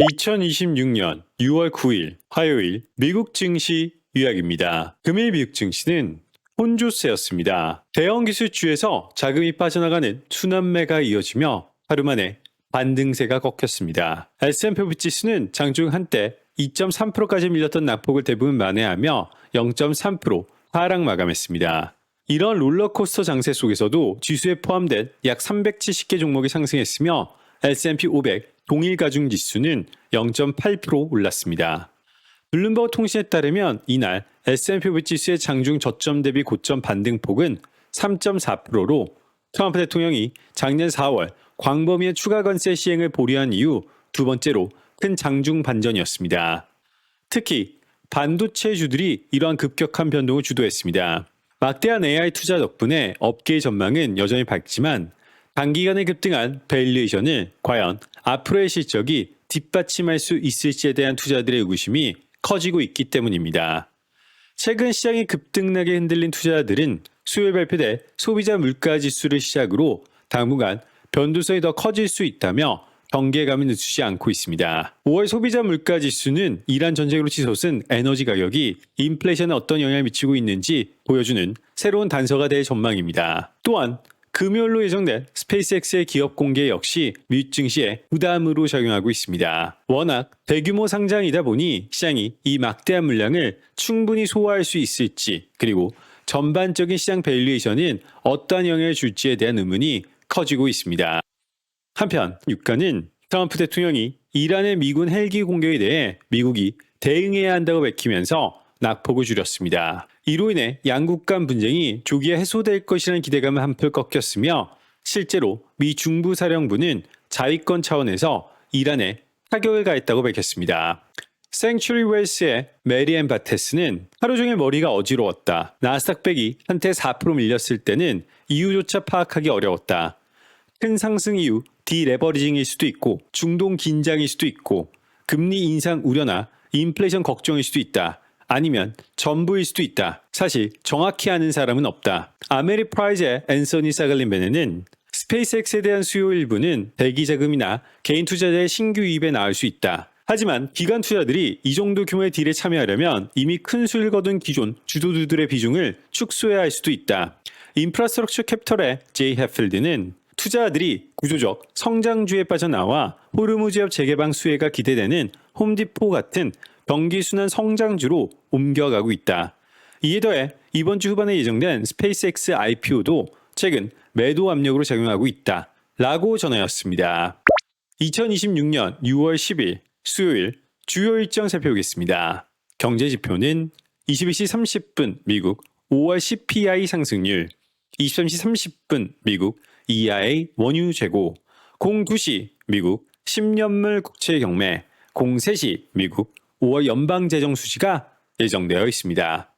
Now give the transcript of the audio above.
2026년 6월 9일 화요일 미국 증시 요약입니다. 금일 미국 증시는 혼조세였습니다. 대형 기술주에서 자금이 빠져나가는 순환매가 이어지며 하루 만에 반등세가 꺾였습니다. S&P 지수는 장중 한때 2.3%까지 밀렸던 낙폭을 대부분 만회하며 0.3% 하락 마감했습니다. 이런 롤러코스터 장세 속에서도 지수에 포함된 약 370개 종목이 상승했으며 S&P 500 동일 가중 지수는 0.8% 올랐습니다. 블룸버그 통신에 따르면 이날 S&P 500 지수의 장중 저점 대비 고점 반등폭은 3.4%로 트럼프 대통령이 작년 4월 광범위의 추가 관세 시행을 보류한 이후 두 번째로 큰 장중 반전이었습니다. 특히 반도체주들이 이러한 급격한 변동을 주도했습니다. 막대한 AI 투자 덕분에 업계의 전망은 여전히 밝지만 단기간에 급등한 밸류에이션을 과연 앞으로의 실적이 뒷받침할 수 있을지에 대한 투자들의 의구심이 커지고 있기 때문입니다. 최근 시장이 급등나게 흔들린 투자자들은 수요일 발표될 소비자 물가지수를 시작으로 당분간 변동성이 더 커질 수 있다며 경계감을 늦추지 않고 있습니다. 5월 소비자 물가지수는 이란 전쟁으로 치솟은 에너지 가격이 인플레이션에 어떤 영향을 미치고 있는지 보여주는 새로운 단서가 될 전망입니다. 또한 금요일로 예정된 스페이스X의 기업 공개 역시 미국 증시에 부담으로 작용하고 있습니다. 워낙 대규모 상장이다 보니 시장이 이 막대한 물량을 충분히 소화할 수 있을지, 그리고 전반적인 시장 밸류에이션은 어떠한 영향을 줄지에 대한 의문이 커지고 있습니다. 한편 유가는 트럼프 대통령이 이란의 미군 헬기 공격에 대해 미국이 대응해야 한다고 밝히면서 낙폭을 줄였습니다. 이로 인해 양국 간 분쟁이 조기에 해소될 것이라는 기대감은 한풀 꺾였으며 실제로 미 중부 사령부는 자위권 차원에서 이란에 타격을 가했다고 밝혔습니다. 생츄리 웰스의 메리앤 바테스는 하루 종일 머리가 어지러웠다. 나스닥 100이 한때 4% 밀렸을 때는 이유조차 파악하기 어려웠다. 큰 상승 이후 디레버리징일 수도 있고 중동 긴장일 수도 있고 금리 인상 우려나 인플레이션 걱정일 수도 있다. 아니면 전부일 수도 있다. 사실 정확히 아는 사람은 없다. 아메리프라이즈의 앤서니 사갈린베네는 스페이스X에 대한 수요 일부는 대기 자금이나 개인 투자자의 신규 유입에 나을 수 있다. 하지만 기관 투자들이 이 정도 규모의 딜에 참여하려면 이미 큰 수익을 거둔 기존 주도주들의 비중을 축소해야 할 수도 있다. 인프라스트럭처 캐피털의 제이 해필드는 투자자들이 구조적 성장주에 빠져나와 호르무즈협 재개방 수혜가 기대되는 홈디포 같은 경기순환 성장주로 옮겨가고 있다. 이에 더해 이번 주 후반에 예정된 스페이스X IPO도 최근 매도 압력으로 작용하고 있다. 라고 전하였습니다. 2026년 6월 10일 수요일 주요 일정 살펴보겠습니다. 경제지표는 22시 30분 미국 5월 CPI 상승률, 23시 30분 미국 EIA 원유 재고, 02시 미국 10년물 국채 경매, 03시 미국 5월 연방재정 수지가 예정되어 있습니다.